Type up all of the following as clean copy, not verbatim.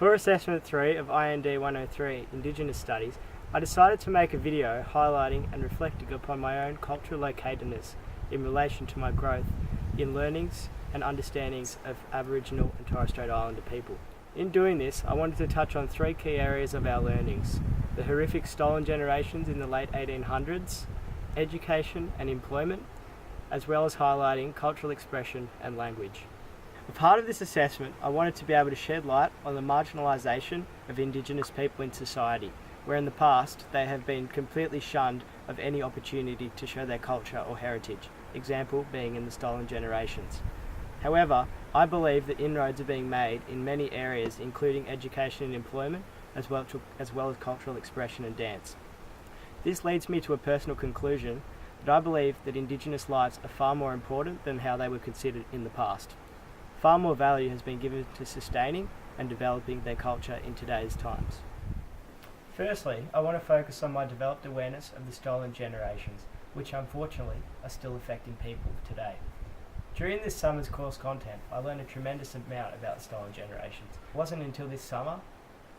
For Assessment 3 of IND 103, Indigenous Studies, I decided to make a video highlighting and reflecting upon my own cultural locatedness in relation to my growth in learnings and understandings of Aboriginal and Torres Strait Islander people. In doing this, I wanted to touch on three key areas of our learnings: the horrific stolen generations in the late 1800s, education and employment, as well as highlighting cultural expression and language. As part of this assessment, I wanted to be able to shed light on the marginalisation of Indigenous people in society, where in the past they have been completely shunned of any opportunity to show their culture or heritage, example being in the stolen generations. However, I believe that inroads are being made in many areas, including education and employment, as well as cultural expression and dance. This leads me to a personal conclusion that I believe that Indigenous lives are far more important than how they were considered in the past. Far more value has been given to sustaining and developing their culture in today's times. Firstly, I want to focus on my developed awareness of the stolen generations, which unfortunately are still affecting people today. During this summer's course content, I learned a tremendous amount about the stolen generations. It wasn't until this summer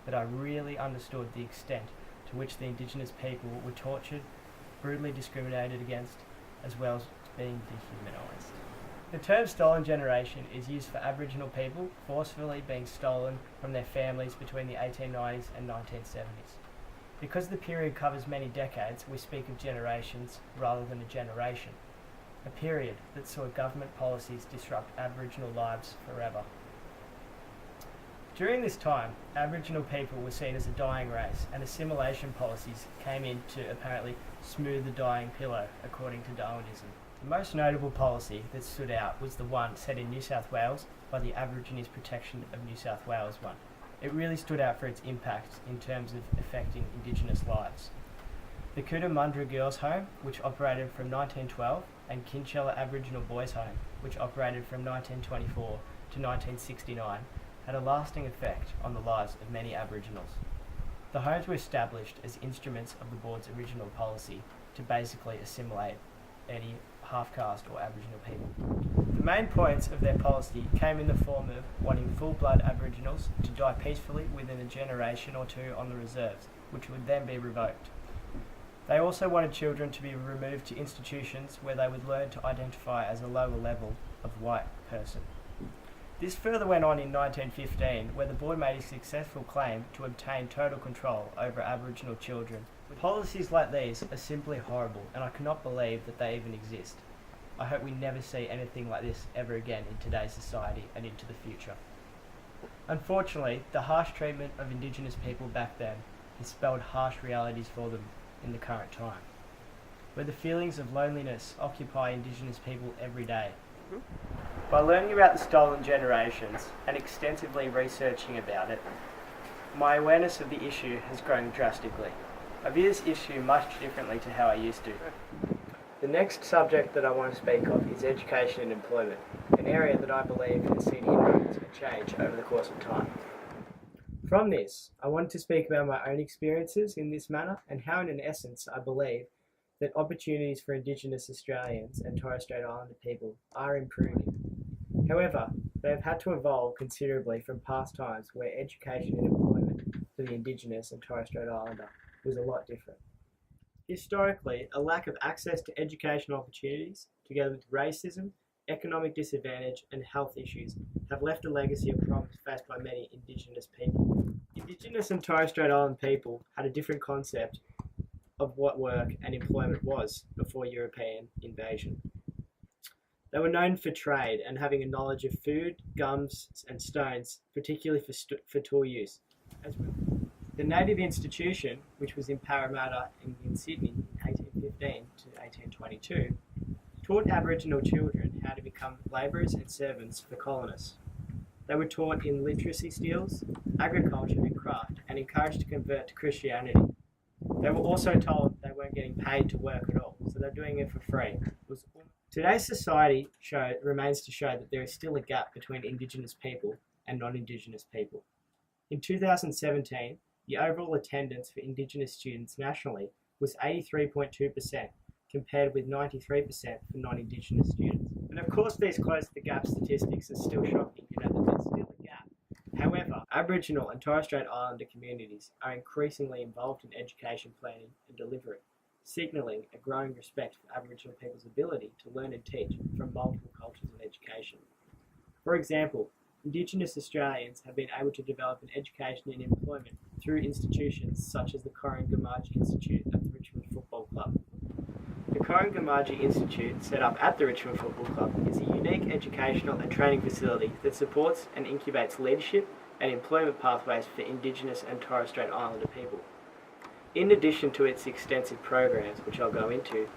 that I really understood the extent to which the Indigenous people were tortured, brutally discriminated against, as well as being dehumanised. The term stolen generation is used for Aboriginal people forcefully being stolen from their families between the 1890s and 1970s. Because the period covers many decades, we speak of generations rather than a generation, a period that saw government policies disrupt Aboriginal lives forever. During this time, Aboriginal people were seen as a dying race, and assimilation policies came in to apparently smooth the dying pillow, according to Darwinism. The most notable policy that stood out was the one set in New South Wales by the Aborigines Protection of New South Wales one. It really stood out for its impact in terms of affecting Indigenous lives. The Cootamundra Girls' Home, which operated from 1912, and Kinchela Aboriginal Boys' Home, which operated from 1924 to 1969, had a lasting effect on the lives of many Aboriginals. The homes were established as instruments of the board's original policy to basically assimilate any half-caste or Aboriginal people. The main points of their policy came in the form of wanting full-blood Aboriginals to die peacefully within a generation or two on the reserves, which would then be revoked. They also wanted children to be removed to institutions where they would learn to identify as a lower level of white person. This further went on in 1915, where the board made a successful claim to obtain total control over Aboriginal children. Policies like these are simply horrible, and I cannot believe that they even exist. I hope we never see anything like this ever again in today's society and into the future. Unfortunately, the harsh treatment of Indigenous people back then has spelled harsh realities for them in the current time, where the feelings of loneliness occupy Indigenous people every day. By learning about the stolen generations and extensively researching about it, my awareness of the issue has grown drastically. I view this issue much differently to how I used to. The next subject that I want to speak of is education and employment, an area that I believe has seen inroads and change over the course of time. From this, I wanted to speak about my own experiences in this manner and how, in essence, I believe that opportunities for Indigenous Australians and Torres Strait Islander people are improving. However, they have had to evolve considerably from past times where education and employment for the Indigenous and Torres Strait Islander was a lot different. Historically, a lack of access to educational opportunities, together with racism, economic disadvantage and health issues, have left a legacy of problems faced by many Indigenous people. Indigenous and Torres Strait Islander people had a different concept of what work and employment was before European invasion. They were known for trade and having a knowledge of food, gums and stones, particularly for tool use. The native institution, which was in Parramatta in Sydney in 1815 to 1822, taught Aboriginal children how to become labourers and servants for colonists. They were taught in literacy skills, agriculture and craft, and encouraged to convert to Christianity. They were also told they weren't getting paid to work at all, so they're doing it for free. Today's society remains to show that there is still a gap between Indigenous people and non-Indigenous people. In 2017, the overall attendance for Indigenous students nationally was 83.2%, compared with 93% for non-Indigenous students. And of course, these close the gap statistics are still shocking, that there's still a gap. However, Aboriginal and Torres Strait Islander communities are increasingly involved in education planning and delivery, signalling a growing respect for Aboriginal people's ability to learn and teach from multiple cultures and education. For example, Indigenous Australians have been able to develop an education and employment through institutions such as the Korangammarji Institute at the Richmond Football Club. The Korangammarji Institute, set up at the Richmond Football Club, is a unique educational and training facility that supports and incubates leadership and employment pathways for Indigenous and Torres Strait Islander people. In addition to its extensive programs, which I'll go into,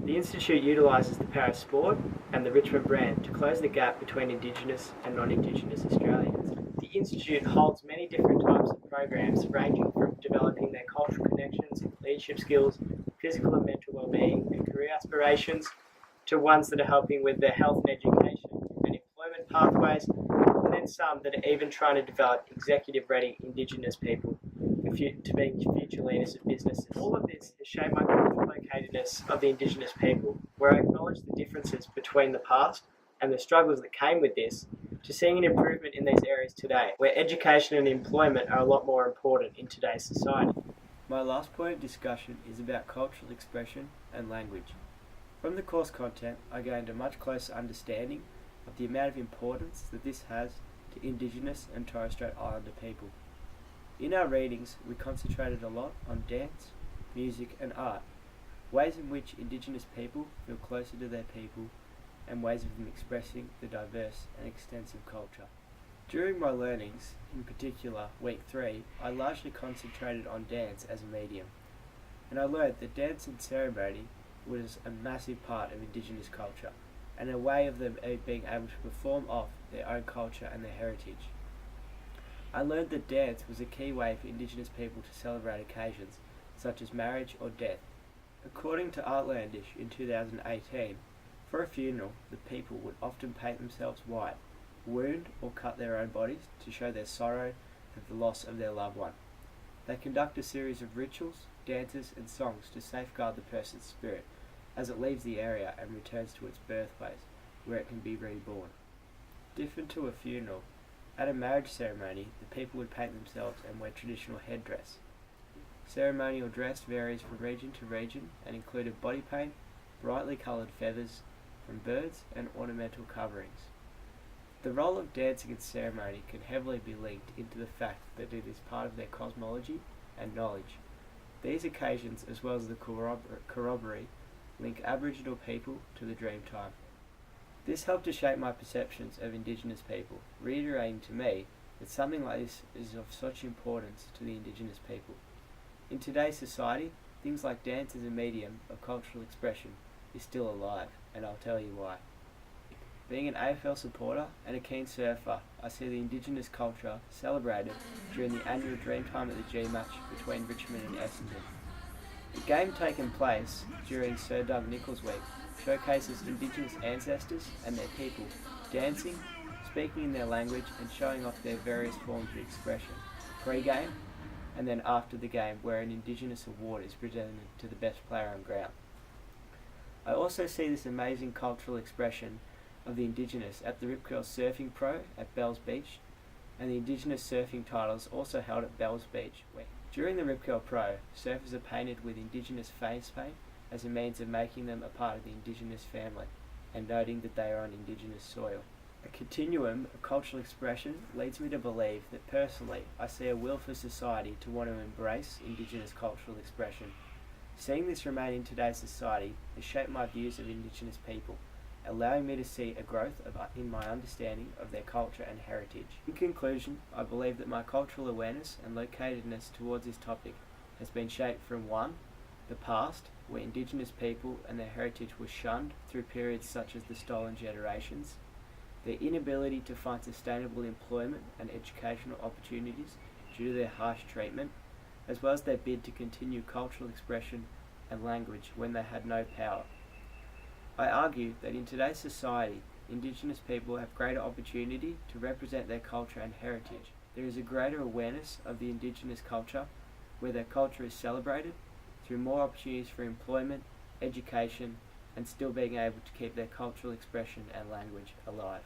the Institute utilises the power of sport and the Richmond brand to close the gap between Indigenous and non-Indigenous Australians. The Institute holds many different types of programs ranging from developing their cultural connections, leadership skills, physical and mental well-being and career aspirations, to ones that are helping with their health and education and employment pathways, and then some that are even trying to develop executive-ready Indigenous people to be future leaders of businesses. All of this has shaped my cultural locatedness of the Indigenous people, where I acknowledge the differences between the past and the struggles that came with this, to seeing an improvement in these areas today, where education and employment are a lot more important in today's society. My last point of discussion is about cultural expression and language. From the course content, I gained a much closer understanding of the amount of importance that this has to Indigenous and Torres Strait Islander people. In our readings, we concentrated a lot on dance, music and art, ways in which Indigenous people feel closer to their people, and ways of them expressing the diverse and extensive culture. During my learnings, in particular week 3, I largely concentrated on dance as a medium, and I learned that dance and ceremony was a massive part of Indigenous culture, and a way of them being able to perform off their own culture and their heritage. I learned that dance was a key way for Indigenous people to celebrate occasions, such as marriage or death. According to Artlandish in 2018, for a funeral, the people would often paint themselves white, wound or cut their own bodies to show their sorrow at the loss of their loved one. They conduct a series of rituals, dances and songs to safeguard the person's spirit as it leaves the area and returns to its birthplace, where it can be reborn. Different to a funeral, at a marriage ceremony, the people would paint themselves and wear traditional headdress. Ceremonial dress varies from region to region and included body paint, brightly coloured feathers from birds and ornamental coverings. The role of dancing in ceremony can heavily be linked into the fact that it is part of their cosmology and knowledge. These occasions, as well as the corroboree, link Aboriginal people to the Dreamtime. This helped to shape my perceptions of Indigenous people, reiterating to me that something like this is of such importance to the Indigenous people. In today's society, things like dance as a medium of cultural expression is still alive, and I'll tell you why. Being an AFL supporter and a keen surfer, I see the Indigenous culture celebrated during the annual Dreamtime at the G match between Richmond and Essendon. The game taking place during Sir Doug Nicholls Week showcases Indigenous ancestors and their people dancing, speaking in their language and showing off their various forms of expression, pre-game and then after the game, where an Indigenous award is presented to the best player on ground. I also see this amazing cultural expression of the Indigenous at the Rip Curl Surfing Pro at Bells Beach, and the Indigenous surfing titles also held at Bells Beach. During the Rip Curl Pro, surfers are painted with Indigenous face paint as a means of making them a part of the Indigenous family and noting that they are on Indigenous soil. A continuum of cultural expression leads me to believe that personally I see a will for society to want to embrace Indigenous cultural expression. Seeing this remain in today's society has shaped my views of Indigenous people, allowing me to see a growth in my understanding of their culture and heritage. In conclusion, I believe that my cultural awareness and locatedness towards this topic has been shaped from 1. The past, where Indigenous people and their heritage was shunned through periods such as the Stolen Generations, their inability to find sustainable employment and educational opportunities due to their harsh treatment, as well as their bid to continue cultural expression and language when they had no power. I argue that in today's society, Indigenous people have greater opportunity to represent their culture and heritage. There is a greater awareness of the Indigenous culture, where their culture is celebrated, through more opportunities for employment, education, and still being able to keep their cultural expression and language alive.